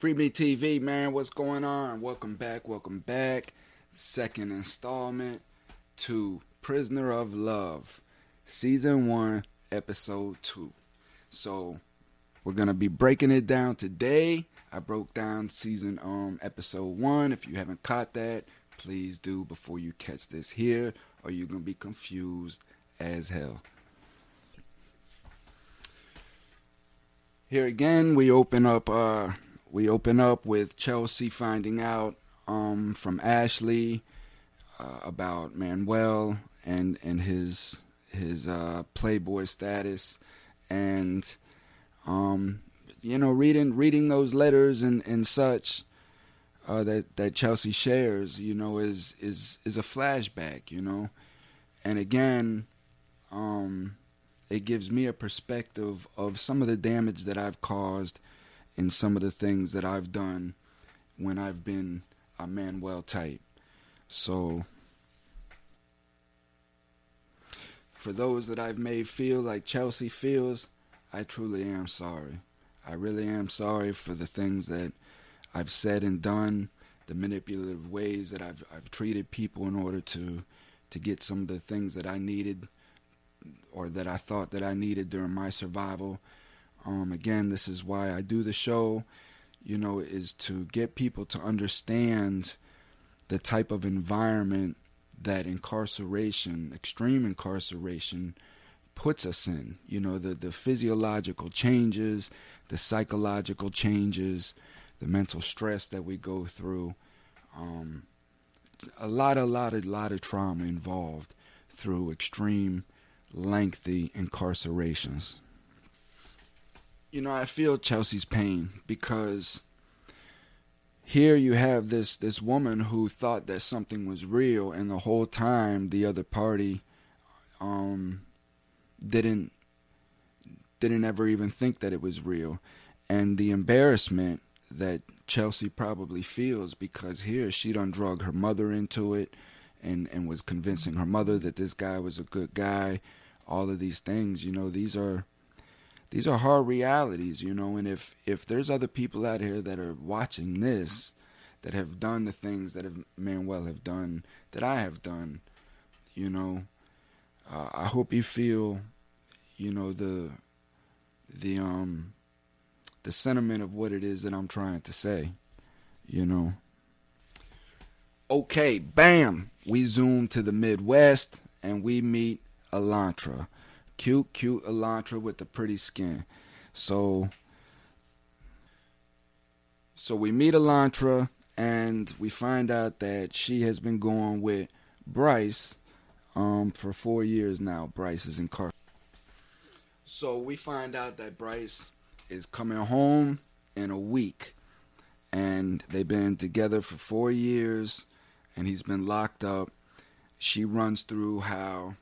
Free Me TV, man, what's going on? Welcome back. Second installment to Prisoner of Love, Season 1, Episode 2. So, we're going to be breaking it down today. I broke down Episode 1. If you haven't caught that, please do before you catch this here, or you're going to be confused as hell. Here again, we open up with Chelsea finding out from Ashley about Manuel and his playboy status, and reading those letters and such that Chelsea shares, is a flashback, and again, it gives me a perspective of some of the damage that I've caused and some of the things that I've done when I've been a Manuel type. So, for those that I've made feel like Chelsea feels, I truly am sorry. I really am sorry for the things that I've said and done, the manipulative ways that I've treated people in order to get some of the things that I needed or that I thought that I needed during my survival. Again, this is why I do the show, is to get people to understand the type of environment that extreme incarceration, puts us in. The physiological changes, the psychological changes, the mental stress that we go through. A lot of trauma involved through extreme, lengthy incarcerations. I feel Chelsea's pain because here you have this woman who thought that something was real, and the whole time the other party didn't ever even think that it was real. And the embarrassment that Chelsea probably feels because here she done drug her mother into it and was convincing her mother that this guy was a good guy. All of these things, these are hard realities, and if there's other people out here that are watching this, that have done the things that Manuel have done, that I have done, I hope you feel, the sentiment of what it is that I'm trying to say, Okay, bam, we zoom to the Midwest and we meet Elantra. Cute Elantra with the pretty skin. So we meet Elantra and we find out that she has been going with Bryce for 4 years now. Bryce is incarcerated. So we find out that Bryce is coming home in a week. And they've been together for 4 years and he's been locked up. She runs through how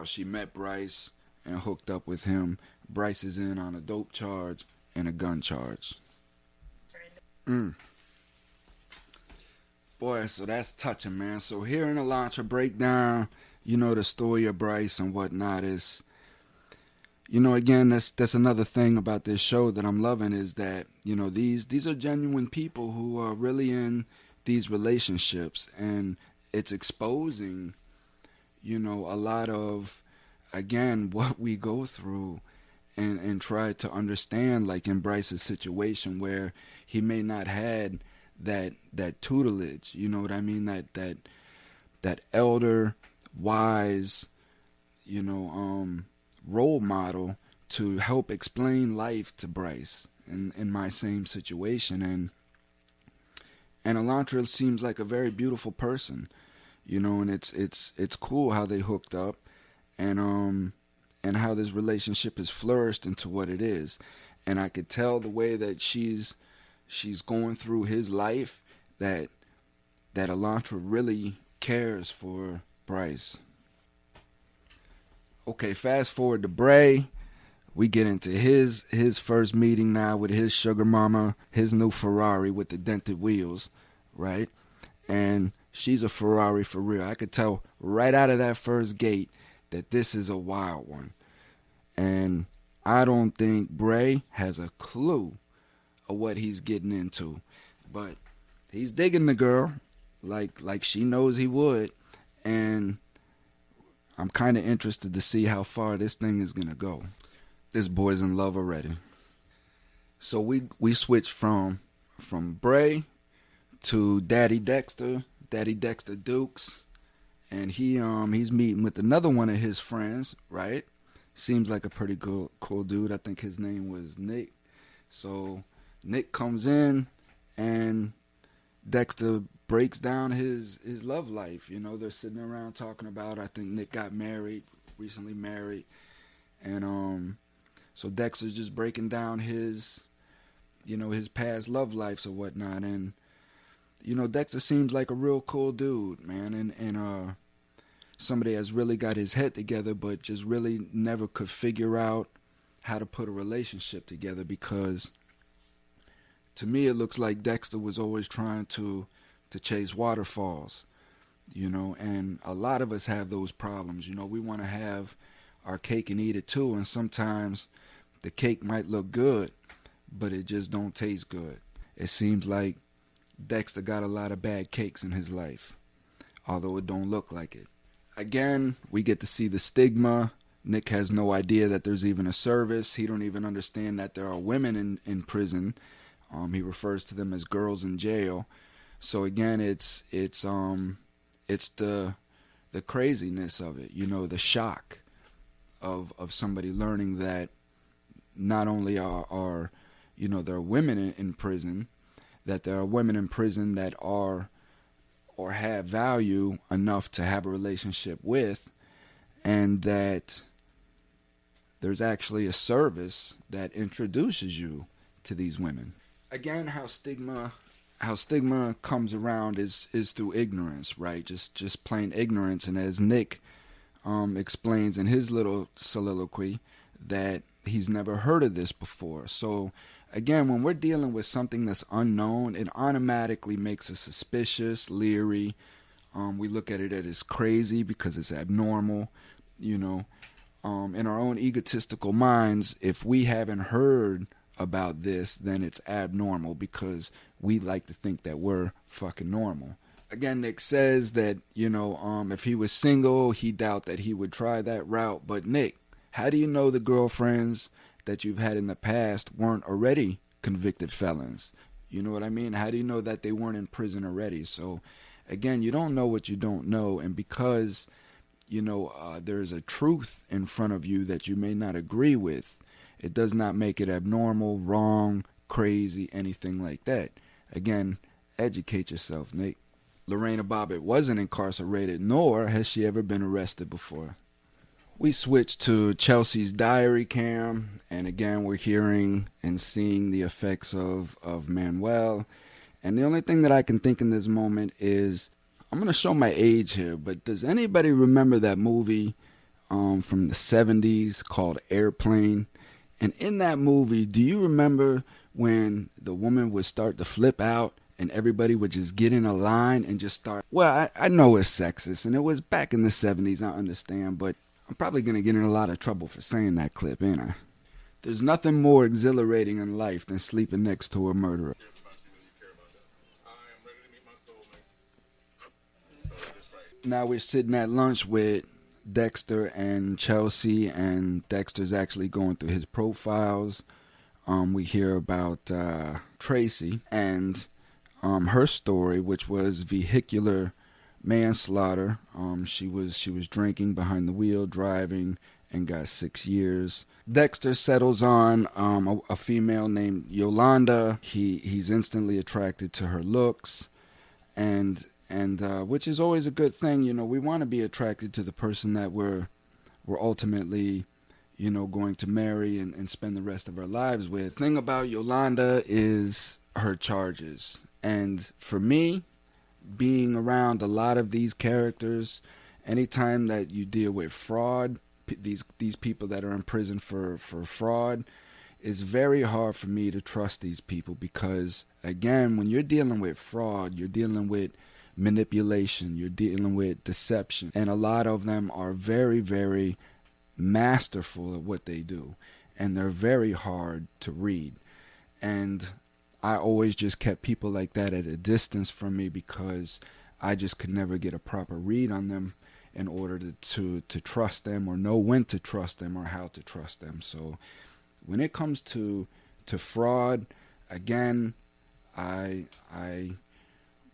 she met Bryce and hooked up with him. Bryce is in on a dope charge and a gun charge. Boy, so that's touching, man. So hearing Elantra break down, the story of Bryce and whatnot is, again, that's another thing about this show that I'm loving is that, these are genuine people who are really in these relationships, and it's exposing a lot of, again, what we go through and try to understand, like in Bryce's situation where he may not had that tutelage, you know what I mean? That elder, wise, role model to help explain life to Bryce in my same situation. And Elantra seems like a very beautiful person. And it's cool how they hooked up, and how this relationship has flourished into what it is. And I could tell the way that she's going through his life that Elantra really cares for Bryce. Okay, fast forward to Bray. We get into his first meeting now with his sugar mama, his new Ferrari with the dented wheels, right? And she's a Ferrari for real. I could tell right out of that first gate that this is a wild one. And I don't think Bray has a clue of what he's getting into. But he's digging the girl like she knows he would, and I'm kind of interested to see how far this thing is gonna go. This boy's in love already. So we switched from Bray to Daddy Dexter Dukes, and he's meeting with another one of his friends, right? Seems like a pretty cool dude. I think his name was Nick. So Nick comes in, and Dexter breaks down his love life. You know, they're sitting around talking about, I think Nick got married, recently married, and so Dexter's just breaking down his past love lives or whatnot, and Dexter seems like a real cool dude, man, and somebody has really got his head together, but just really never could figure out how to put a relationship together, because to me it looks like Dexter was always trying to chase waterfalls, and a lot of us have those problems. We want to have our cake and eat it too, and sometimes the cake might look good, but it just don't taste good. It seems like Dexter got a lot of bad cakes in his life, although it don't look like it. Again, we get to see the stigma. Nick has no idea that there's even a service. He don't even understand that there are women in prison. He refers to them as girls in jail. So again, it's the craziness of it, the shock of somebody learning that not only are there are women in prison, that there are women in prison that are or have value enough to have a relationship with, and that there's actually a service that introduces you to these women. Again, how stigma comes around is through ignorance, right? Just plain ignorance. And as Nick explains in his little soliloquy, that he's never heard of this before. So again, when we're dealing with something that's unknown, it automatically makes us suspicious, leery. We look at it as crazy because it's abnormal, in our own egotistical minds. If we haven't heard about this, then it's abnormal because we like to think that we're fucking normal. Again, Nick says that, if he was single, he doubt that he would try that route. But Nick, how do you know the girlfriends that you've had in the past weren't already convicted felons? You know what I mean? How do you know that they weren't in prison already? So again, you don't know what you don't know. And because, there's a truth in front of you that you may not agree with, it does not make it abnormal, wrong, crazy, anything like that. Again, educate yourself, Nick. Lorena Bobbitt wasn't incarcerated, nor has she ever been arrested before. We switch to Chelsea's diary cam, and again we're hearing and seeing the effects of Manuel. And the only thing that I can think in this moment is, I'm going to show my age here, but does anybody remember that movie from the 70s called Airplane? And in that movie, do you remember when the woman would start to flip out and everybody would just get in a line and just start? Well, I know it's sexist, and it was back in the 70s, I understand, but I'm probably going to get in a lot of trouble for saying that clip, ain't I? There's nothing more exhilarating in life than sleeping next to a murderer. Now we're sitting at lunch with Dexter and Chelsea, and Dexter's actually going through his profiles. We hear about Tracy and her story, which was vehicular manslaughter. She was drinking behind the wheel, driving, and got 6 years. Dexter settles on a female named Yolanda. He's instantly attracted to her looks, and which is always a good thing. We want to be attracted to the person that we're ultimately, going to marry and spend the rest of our lives with. The thing about Yolanda is her charges, and for me, being around a lot of these characters, anytime that you deal with fraud, these people that are in prison for fraud, it's very hard for me to trust these people, because again, when you're dealing with fraud, you're dealing with manipulation, you're dealing with deception, and a lot of them are very, very masterful at what they do, and they're very hard to read. And I always just kept people like that at a distance from me because I just could never get a proper read on them in order to trust them or know when to trust them or how to trust them. So when it comes to fraud, again, I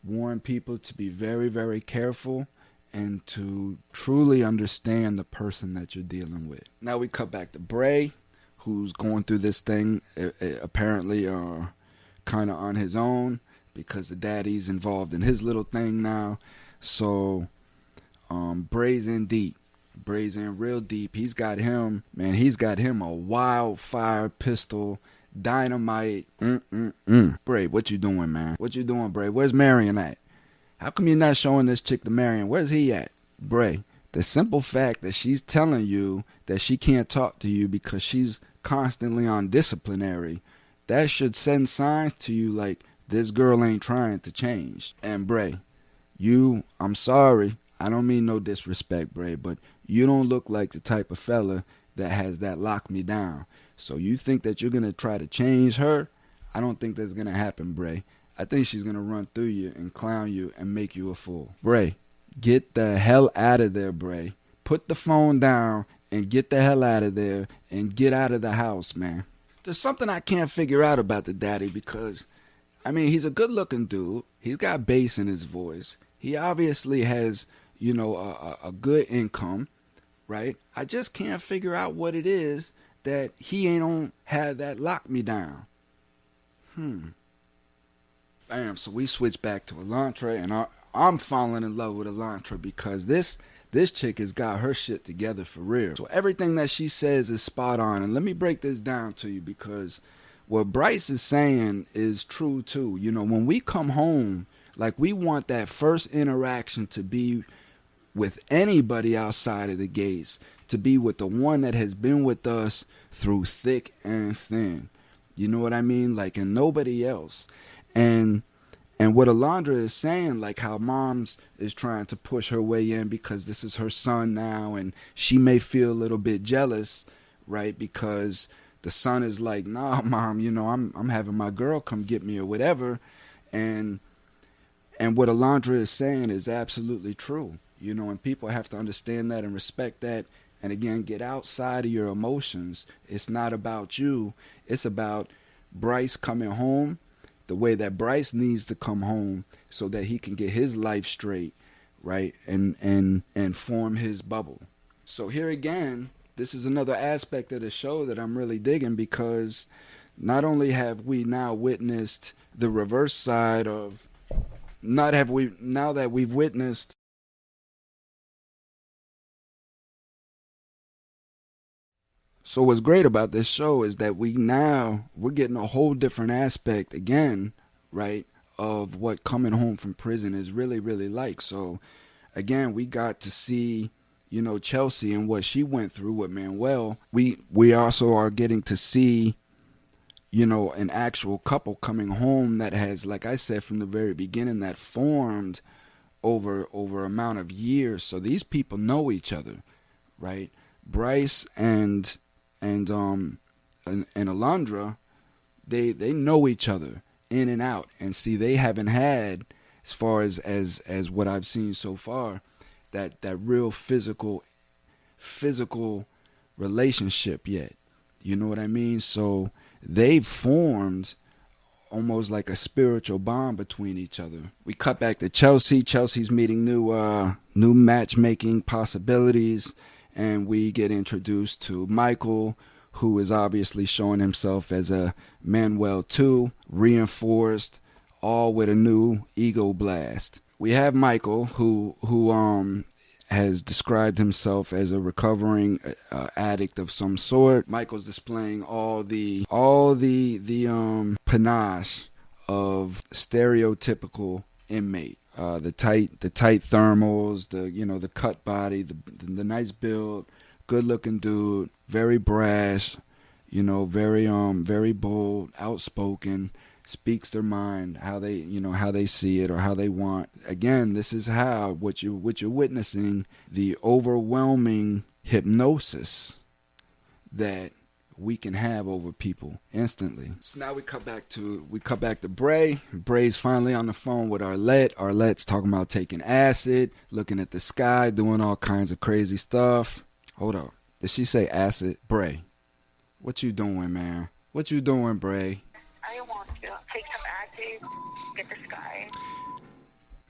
warn people to be very, very careful and to truly understand the person that you're dealing with. Now we cut back to Bray, who's going through this thing apparently kind of on his own because the daddy's involved in his little thing now. So Bray's in deep. Bray's in real deep. He's got him a wildfire pistol, dynamite. Bray, what you doing, man? What you doing, Bray? Where's Marion at? How come you're not showing this chick to Marion? Where's he at? Bray, the simple fact that she's telling you that she can't talk to you because she's constantly on disciplinary, that should send signs to you like this girl ain't trying to change. And Bray, I'm sorry, I don't mean no disrespect, Bray, but you don't look like the type of fella that has that lock me down. So you think that you're going to try to change her? I don't think that's going to happen, Bray. I think she's going to run through you and clown you and make you a fool. Bray, get the hell out of there, Bray. Put the phone down and get the hell out of there and get out of the house, man. There's something I can't figure out about the daddy because, I mean, he's a good-looking dude. He's got bass in his voice. He obviously has, a good income, right? I just can't figure out what it is that he ain't on had that lock me down. Bam, so we switch back to Elantra, and I'm falling in love with Elantra because this chick has got her shit together for real. So everything that she says is spot on, and let me break this down to you because what Bryce is saying is true too. When we come home, like we want that first interaction to be with anybody outside of the gates, to be with the one that has been with us through thick and thin. You know what I mean? Like, and nobody else. And what Alondra is saying, like how Moms is trying to push her way in because this is her son now, and she may feel a little bit jealous, right? Because the son is like, nah, Mom, I'm having my girl come get me or whatever. And what Alondra is saying is absolutely true. And people have to understand that and respect that. And again, get outside of your emotions. It's not about you. It's about Bryce coming home the way that Bryce needs to come home so that he can get his life straight, right? And form his bubble. So here again, this is another aspect of the show that I'm really digging because not only have we now witnessed the reverse side of now that we've witnessed So what's great about this show is that we're getting a whole different aspect again, right, of what coming home from prison is really, really like. So again, we got to see, Chelsea and what she went through with Manuel. We also are getting to see, an actual couple coming home that has, like I said from the very beginning, that formed over amount of years. So these people know each other, right? Bryce and Alondra, they know each other in and out, and see, they haven't had, as far as what I've seen so far, that real physical relationship yet. You know what I mean? So they've formed almost like a spiritual bond between each other. We cut back to Chelsea. Chelsea's meeting new matchmaking possibilities. And we get introduced to Michael, who is obviously showing himself as a Manuel 2, reinforced, all with a new ego blast. We have Michael, who has described himself as a recovering addict of some sort. Michael's displaying all the panache of stereotypical inmate. The tight thermals, the cut body, the nice build, good looking dude, very brash, very bold, outspoken, speaks their mind, how they see it or how they want. Again, this is how what you're witnessing, the overwhelming hypnosis that we can have over people instantly. So now we cut back to Bray. Bray's finally on the phone with Arlette. Arlette's talking about taking acid, looking at the sky, doing all kinds of crazy stuff. Hold up. Did she say acid? Bray, what you doing, man? What you doing, Bray? I want to take some acid, get the sky.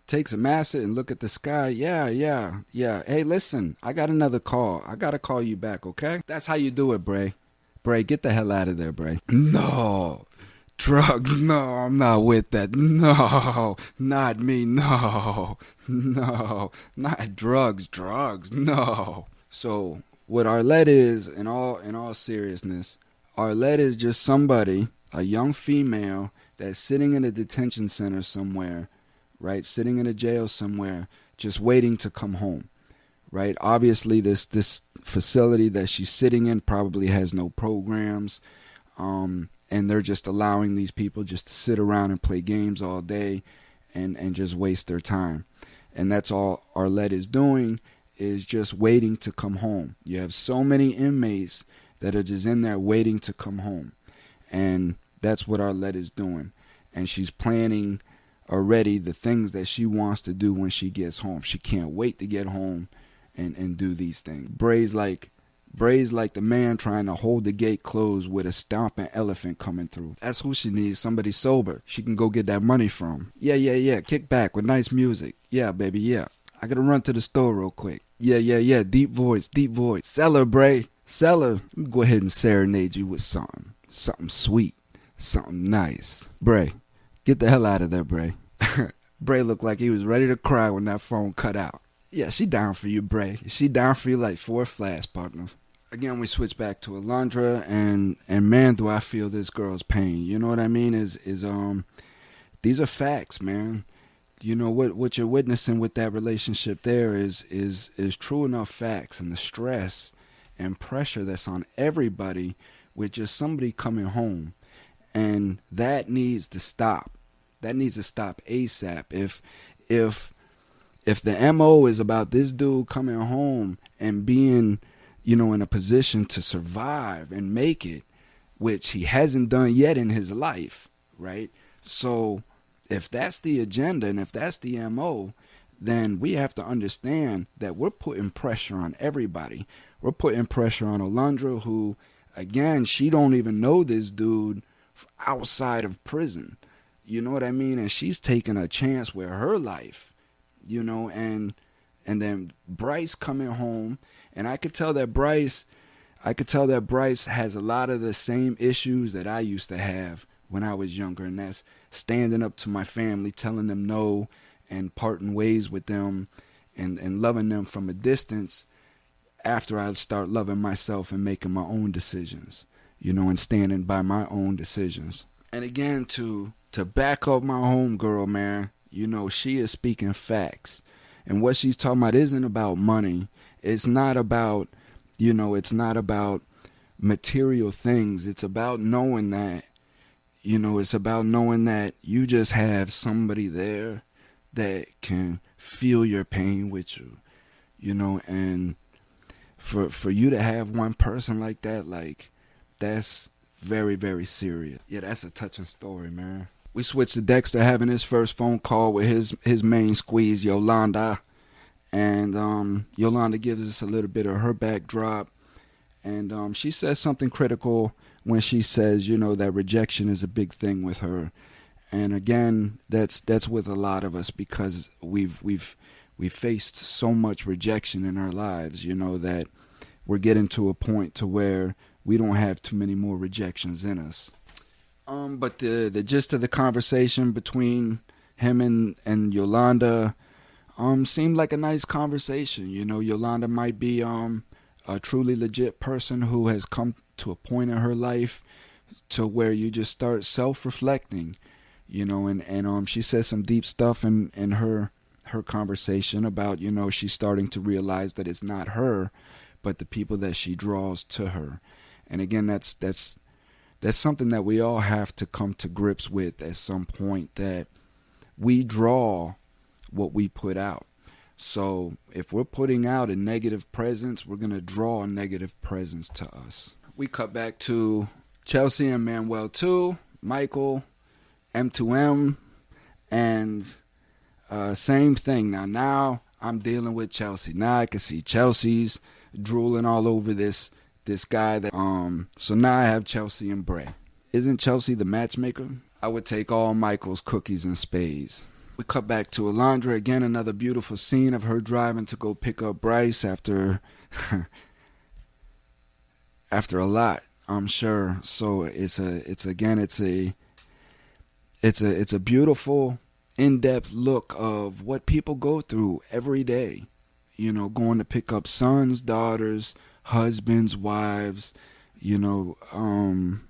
Take some acid and look at the sky. Yeah. Hey, listen, I got another call. I got to call you back, okay? That's how you do it, Bray. Bray, get the hell out of there, Bray. No. Drugs, no, I'm not with that. No, not me, no. Not drugs, no. So, what Arlette is, in all seriousness, Arlette is just somebody, a young female, that's sitting in a detention center somewhere, right? Sitting in a jail somewhere, just waiting to come home, right? Obviously, this facility that she's sitting in probably has no programs, and they're just allowing these people just to sit around and play games all day and just waste their time. And that's all Arlette is doing, is just waiting to come home. You have so many inmates that are just in there waiting to come home. And that's what Arlette is doing. And she's planning already the things that she wants to do when she gets home. She can't wait to get home and do these things. Bray's like the man trying to hold the gate closed with a stomping elephant coming through. That's who she needs, somebody sober she can go get that money from. Yeah, kick back with nice music. Yeah, baby, yeah. I gotta run to the store real quick. Yeah, deep voice. Sell her, Bray, sell her. Let me go ahead and serenade you with something sweet, something nice. Bray, get the hell out of there, Bray. Bray looked like he was ready to cry when that phone cut out. Yeah, she down for you, Bray. She down for you like 4 flash, partner. Again, we switch back to Alondra, and man, do I feel this girl's pain. You know what I mean? These are facts, man. You know what you're witnessing with that relationship there is true enough facts, and the stress and pressure that's on everybody with just somebody coming home, and that needs to stop. That needs to stop ASAP. If the MO is about this dude coming home and being, in a position to survive and make it, which he hasn't done yet in his life, right? So if that's the agenda and if that's the MO, then we have to understand that we're putting pressure on everybody. We're putting pressure on Alondra, who, again, she don't even know this dude outside of prison. You know what I mean? And she's taking a chance with her life, and then Bryce coming home, and I could tell that Bryce has a lot of the same issues that I used to have when I was younger, and that's standing up to my family, telling them no, and parting ways with them, and loving them from a distance after I start loving myself and making my own decisions, and standing by my own decisions. And again, to back up my homegirl, man, she is speaking facts. And what she's talking about isn't about money. It's not about, it's not about material things. It's about knowing that, it's about knowing that you just have somebody there that can feel your pain with you, and for you to have one person like that, that's very, very serious. Yeah, that's a touching story, man. We switch to Dexter having his first phone call with his main squeeze, Yolanda. And Yolanda gives us a little bit of her backdrop. And she says something critical when she says, that rejection is a big thing with her. And again, that's with a lot of us, because we've faced so much rejection in our lives, that we're getting to a point to where we don't have too many more rejections in us. But the gist of the conversation between him and Yolanda seemed like a nice conversation. Yolanda might be a truly legit person who has come to a point in her life to where you just start self-reflecting, and she says some deep stuff in her conversation about, she's starting to realize that it's not her, but the people that she draws to her. And again, that's something that we all have to come to grips with at some point, that we draw what we put out. So if we're putting out a negative presence, we're going to draw a negative presence to us. We cut back to Chelsea and Manuel 2, Michael, M2M, and same thing. Now I'm dealing with Chelsea. Now I can see Chelsea's drooling all over this guy. So now I have Chelsea and Bray. Isn't Chelsea the matchmaker? I would take all Michael's cookies and spades. We cut back to Alondra. Again, another beautiful scene of her driving to go pick up Bryce after after a lot, I'm sure. So it's a beautiful, in-depth look of what people go through every day. You know, going to pick up sons, daughters, husbands, wives, and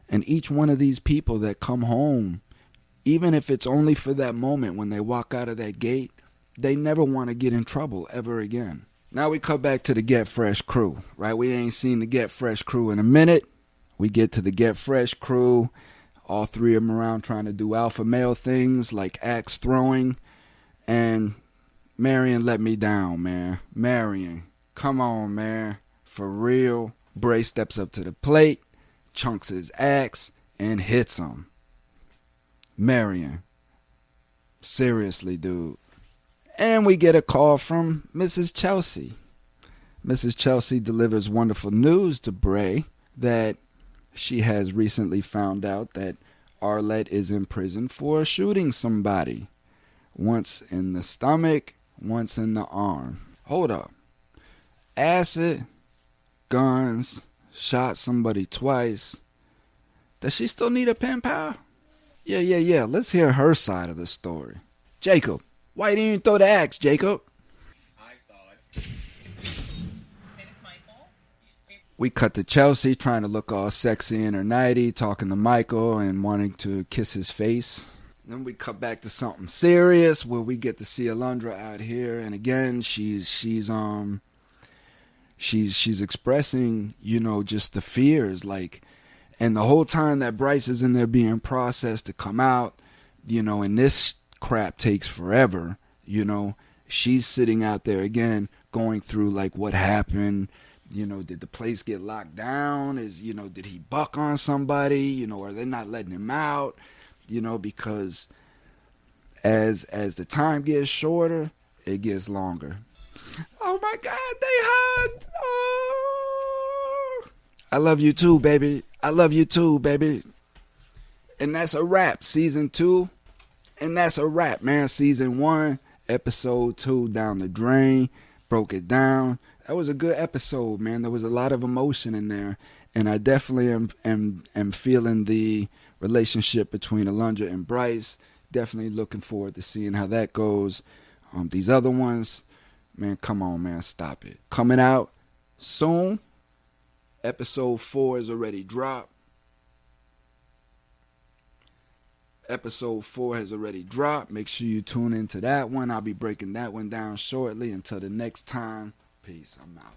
each one of these people that come home, even if it's only for that moment when they walk out of that gate, they never want to get in trouble ever again. Now we cut back to the Get Fresh crew, right? We ain't seen the Get Fresh crew in a minute. We get to the Get Fresh crew, all three of them around trying to do alpha male things like axe throwing, and Marion let me down, man. Marion, come on, man, for real. Bray steps up to the plate, chunks his axe, and hits him. Marion, seriously, dude. And we get a call from Mrs. Chelsea. Mrs. Chelsea delivers wonderful news to Bray that she has recently found out that Arlette is in prison for shooting somebody. Once in the stomach, once in the arm. Hold up. Acid, guns, shot somebody twice. Does she still need a pen pal? Yeah. Let's hear her side of the story. Jacob, why didn't you throw the axe, Jacob? I saw it. Michael? We cut to Chelsea trying to look all sexy in her nightie, talking to Michael and wanting to kiss his face. Then we cut back to something serious where we get to see Alondra out here, and again she's expressing, just the fears, like. And the whole time that Bryce is in there being processed to come out, and this crap takes forever, she's sitting out there again going through like what happened, did the place get locked down? Did he buck on somebody? Are they not letting him out? Because as the time gets shorter, it gets longer. Oh my God, they hugged! Oh, I love you too, baby. I love you too, baby. And that's a wrap, season 2. And that's a wrap, man. Season 1, episode 2 down the drain. Broke it down. That was a good episode, man. There was a lot of emotion in there. And I definitely am feeling the relationship between Alondra and Bryce. Definitely looking forward to seeing how that goes. These other ones, man, come on, man. Stop it. Coming out soon. Episode 4 is already dropped. Episode 4 has already dropped. Make sure you tune into that one. I'll be breaking that one down shortly. Until the next time, peace. I'm out.